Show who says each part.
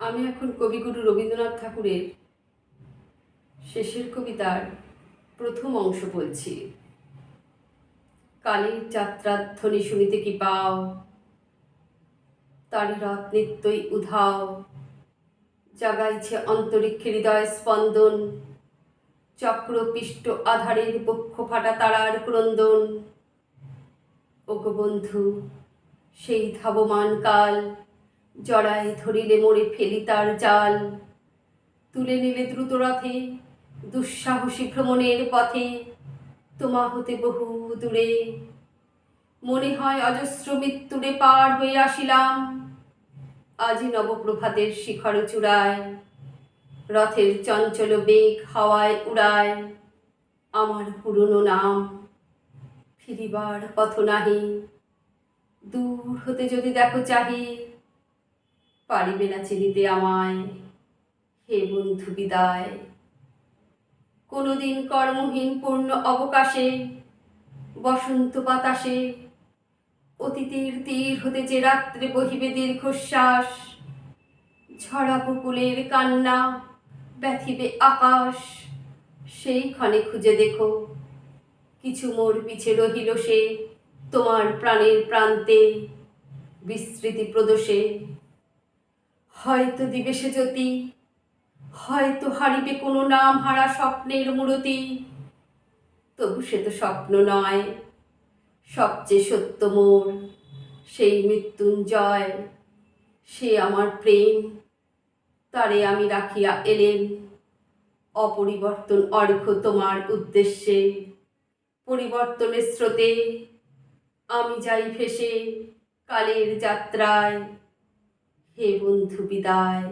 Speaker 1: আমি এখন কবিগুরু রবীন্দ্রনাথ ঠাকুরের শেষের কবিতার প্রথম অংশ বলছি। কালের যাত্রার ধ্বনি শুনিতে কি পাও, তারি রথ নিত্যই উধাও, জাগাইছে অন্তরিক্ষে হৃদয় স্পন্দন, চক্রপিষ্ট আধারের বক্ষ ফাটা তারার ক্রন্দন। ওগো বন্ধু, সেই ধাবমান কাল, জড়ায় ধরিলে মোড়ে ফেলি তার জাল, তুলে নিলে দ্রুত রথে দুঃসাহসী ভ্রমণের পথে, তোমা হতে বহু দূরে। মনে হয় অজস্র মৃত্যুরে পার হয়ে আসিলাম, আজি নবপ্রভাতের শিখর চূড়ায়, রথের চঞ্চল বেগ হাওয়ায় উড়ায় আমার পুরনো নাম। ফিরিবার পথ নাহি, দূর হতে যদি দেখো চাহি, পারিবে না চিনিতে আমায়, হে বন্ধু বিদায়। কোনোদিন কর্মহীন পূর্ণ অবকাশে, বসন্ত বাতাসে, অতীতের তীর হতে যে রাত্রে বহিবে দীর্ঘশ্বাস, ঝরা বকুলের কান্না ব্যথিবে আকাশ, সেই ক্ষণে খুঁজে দেখো কিছু মোর পিছে রহিল সে তোমার প্রাণের প্রান্তে বিস্মৃতি প্রদোষে। হয়তো দিবে সে জ্যোতি, হয়তো হারিবে কোনো নাম হারা স্বপ্নের মূরতি, তবু সে তো স্বপ্ন নয়, সবচেয়ে সত্য মোর সেই মৃত্যুঞ্জয়। সে আমার প্রেম, তারে আমি রাখিয়া এলেম অপরিবর্তন অর্ঘ্য তোমার উদ্দেশ্যে। পরিবর্তনের স্রোতে আমি যাই ভেসে কালের যাত্রায়, হে বন্ধু বিদায়।